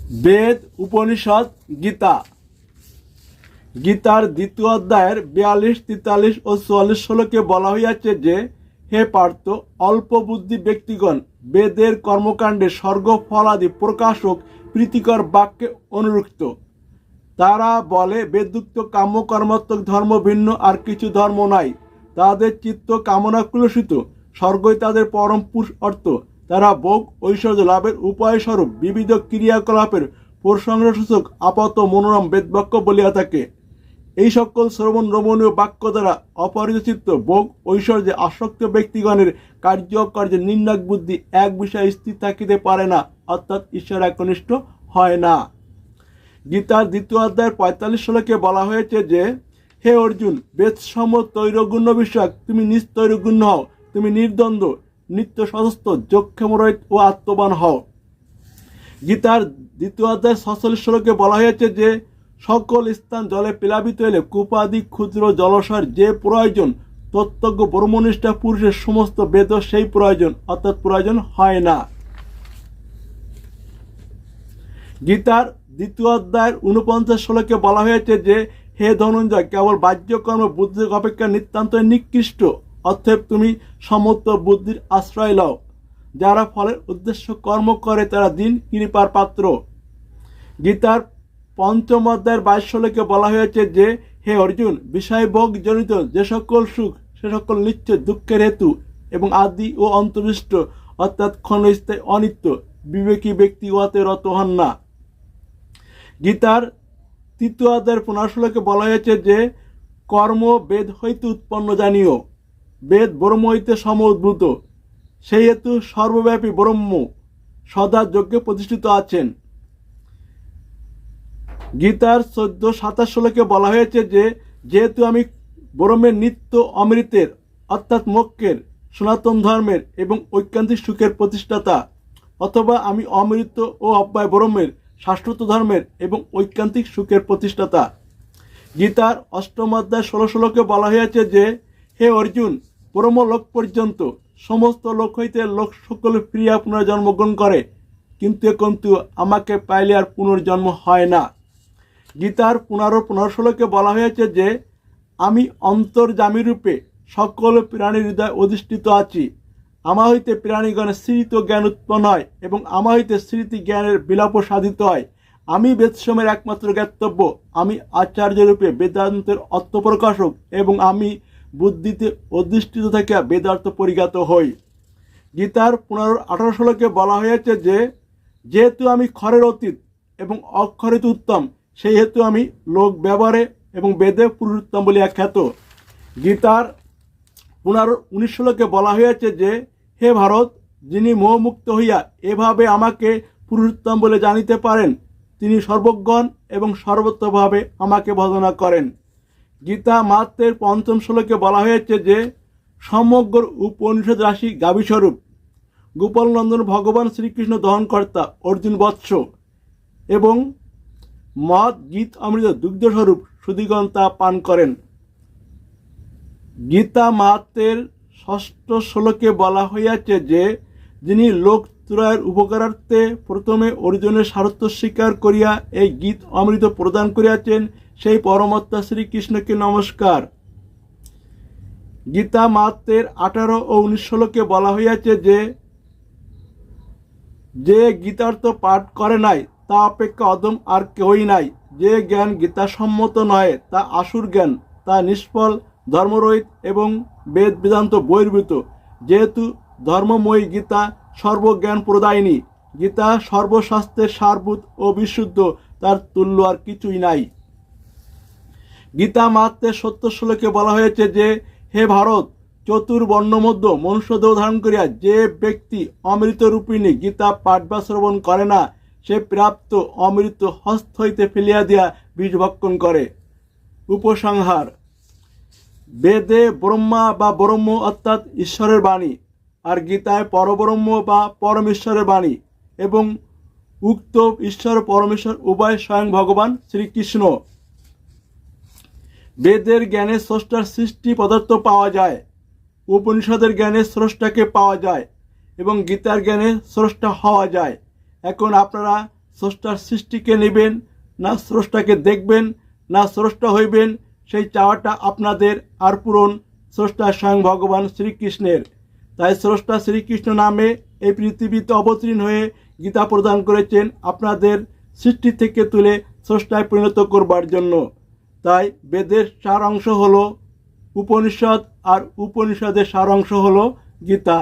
বেদ, উপনিষদ, গীতা। গীতার দ্বিতীয় অধ্যায়ের 42, 43 ও 44 শ্লোকে বলা হইয়াছে যে, হে পার্থ, অল্প বুদ্ধি ব্যক্তিগণ বেদের কর্মকাণ্ডে স্বর্গ ফলাদি প্রকাশক প্রীতিকর বাক্যে অনুরক্ত। তারা বলে বেদুক্ত কাম্য কর্মাত্মক ধর্ম ভিন্ন আর কিছু ধর্ম নাই। তাদের চিত্ত কামনা কুলসিত, স্বর্গই তাদের পরম পুরুষ অর্থ। তারা ভোগ ঐশ্বর্য লাভের উপায় স্বরূপ বিবিধ ক্রিয়াকলাপের প্রসঙ্গসূচক আপাত মনোরম বেদবাক্য বলিয়া থাকে। এই সকল শ্রবণ রমণীয় বাক্য দ্বারা অপরিচিত ভোগ ঐশ্বর্যে আসক্ত ব্যক্তিগণের কার্যকার্যে নির্ণায়ক বুদ্ধি এক বিষয়ে স্থির থাকিতে পারে না, অর্থাৎ ঈশ্বর একনিষ্ঠ হয় না। গীতার দ্বিতীয় অধ্যায়ের 45 শ্লোকে বলা হয়েছে যে, হে অর্জুন, বেদসম তৈরগুণ্য বিষয়ক তুমি নিস্তৈরগুণ্য হও। তুমি নির্দ্বন্দ্ব, নিত্য সশস্ত্র, যক্ষমরহিত ও আত্মবান হও। গীতার দ্বিতীয় অধ্যায়ের 46 শ্লোকে বলা হয়েছে যে, সকল স্থান জলে প্লাবিত হইলে কূপাদি ক্ষুদ্র জলাশয়ের যে প্রয়োজন তত্ত্বজ্ঞ ব্রহ্মনিষ্ঠা পুরুষের সমস্ত বেদ সেই প্রয়োজন, অর্থাৎ প্রয়োজন হয় না। গীতার দ্বিতীয় অধ্যায়ের 49 শ্লোকে বলা হয়েছে যে, হে ধনঞ্জয়, কেবল বাহ্যকর্ম বুদ্ধির অপেক্ষা নিতান্ত নিকৃষ্ট। অতএব তুমি সমস্ত বুদ্ধির আশ্রয় লও। যারা ফলের উদ্দেশ্য কর্ম করে তারা দিন কৃপার পাত্র। গীতার পঞ্চম অধ্যায়ের 22 শ্লোকে বলা হয়েছে যে, হে অর্জুন, বিষয়ভোগ জনিত যে সকল সুখ সে সকল নিশ্চয় দুঃখের হেতু এবং আদি ও অন্তর্নিষ্ঠ, অর্থাৎ ক্ষণস্থায়ী অনিত্য। বিবেকী ব্যক্তি উহাতে রত হন না। গীতার তৃতীয় অধ্যায়ের 15 শ্লোকে বলা হয়েছে যে, কর্ম বেদ হইতে উৎপন্ন জানিও। বেদ ব্রহ্ম হইতে সম উদ্ভূত, সেই হেতু সর্বব্যাপী ব্রহ্ম সদা যজ্ঞে প্রতিষ্ঠিত আছেন। গীতার 14-27 শ্লোকে বলা হয়েছে যে, যেহেতু আমি ব্রহ্মের নিত্য অমৃতের, অর্থাৎ মোক্ষের, সনাতন ধর্মের এবং ঐকান্তিক সুখের প্রতিষ্ঠাতা, অথবা আমি অমৃত ও অব্যয় ব্রহ্মের শাশ্বত ধর্মের এবং ঐকান্তিক সুখের প্রতিষ্ঠাতা। গীতার অষ্টম অধ্যায় 16 শ্লোকে বলা হয়েছে যে, হে অর্জুন, ব্রহ্মলোক পর্যন্ত সমস্ত লোক হইতে লোক সকল প্রিয়া পুনর্জন্মগ্রহণ করে, কিন্তু আমাকে পাইলে আর পুনর্জন্ম হয় না। গীতার 15 শ্লোকে বলা হয়েছে যে, আমি অন্তর্যামী রূপে সকল প্রাণীর হৃদয় অধিষ্ঠিত আছি। আমা হইতে প্রাণীগণের স্মৃত জ্ঞান উৎপন্ন হয় এবং আমা হইতে স্মৃতি জ্ঞানের বিলাপ সাধিত হয়। আমি বেদসমের একমাত্র জ্ঞাতব্য। আমি আচার্য রূপে বেদান্তের অর্থপ্রকাশক এবং আমি বুদ্ধিতে অধিষ্ঠিত থাকিয়া বেদার্থ পরিজ্ঞাত হই। গীতার 15-18 শ্লোকে বলা হয়েছে যে, যেহেতু আমি ক্ষরের অতীত এবং অক্ষরিত উত্তম, সেই হেতু আমি লোক ব্যবহারে এবং বেদে পুরুষোত্তম বলিয়া খ্যাত। গীতার 15-19 শ্লোকে বলা হয়েছে যে, হে ভারত, যিনি মোহমুক্ত হইয়া এভাবে আমাকে পুরুষোত্তম বলে জানিতে পারেন, তিনি সর্বজ্ঞন এবং সর্বত্রভাবে আমাকে ভজনা করেন। গীতা মাত্রের 5ম শ্লোকে বলা হয়েছে যে, সমগ্র উপনিষদ রাশি গাভীস্বরূপ, গোপালনন্দন ভগবান শ্রীকৃষ্ণ দহনকর্তা অর্জুন বৎস এবং মদ গীত অমৃত দুগ্ধস্বরূপ সুধীগণ তা পান করেন। গীতা মাত্রের 6ষ্ঠ শ্লোকে বলা হইয়াছে যে, যিনি লোকত্রয়ের উপকারার্থে প্রথমে অর্জুনের সারথ্য স্বীকার করিয়া এই গীত অমৃত প্রদান করিয়াছেন, সেই পরমাত্মা শ্রীকৃষ্ণকে নমস্কার। গীতা মাত্রের 18 ও 19 শ্লোকে বলা হইয়াছে যে, যে গীতার্থ পাঠ করে নাই তা অপেক্ষা অদম আর কেহই নাই। যে জ্ঞান গীতাসম্মত নয় তা আসুর জ্ঞান, তা নিষ্ফল, ধর্মরহিত এবং বেদ বেদান্ত বহির্ভূত। যেহেতু ধর্মময়ী গীতা সর্বজ্ঞান প্রদায়িনী, গীতা সর্বশাস্ত্রের সারভূত ও বিশুদ্ধ, তার তুল্য আর কিছুই নাই। গীতা মাত্রের 70 শ্লোকে বলা হয়েছে যে, হে ভারত, চতুর্বর্ণ মধ্য মনুষ্যদেহ ধারণ করিয়া যে ব্যক্তি অমৃত রূপিণী গীতা পাঠ বা শ্রবণ করে না, সে প্রাপ্ত অমৃত হস্ত হইতে ফেলিয়া দিয়া বীজ ভক্ষণ করে। উপসংহার: বেদে ব্রহ্মা বা ব্রহ্ম অর্থাৎ ঈশ্বরের বাণী, আর গীতায় পরব্রহ্ম বা পরমেশ্বরের বাণী, এবং উক্ত ঈশ্বর পরমেশ্বর উভয় স্বয়ং ভগবান শ্রীকৃষ্ণ। বেদের জ্ঞানে স্রষ্টার সৃষ্টি পদার্থ পাওয়া যায়, উপনিষদের জ্ঞানে স্রষ্টাকে পাওয়া যায় এবং গীতার জ্ঞানে স্রষ্টা হওয়া যায়। এখন আপনারা স্রষ্টার সৃষ্টিকে নেবেন, না স্রষ্টাকে দেখবেন, না স্রষ্টা হইবেন, সেই চাওয়াটা আপনাদের আর পূরণ স্রষ্টা স্বয়ং ভগবান শ্রীকৃষ্ণের। তাই স্রষ্টা শ্রীকৃষ্ণ নামে এই পৃথিবীতে অবতীর্ণ হয়ে গীতা প্রদান করেছেন আপনাদের সৃষ্টি থেকে তুলে স্রষ্টায় পরিণত করবার জন্য। তাই বেদের সার অংশ হলো উপনিষদ, আর উপনিষদের সার অংশ হলো গীতা।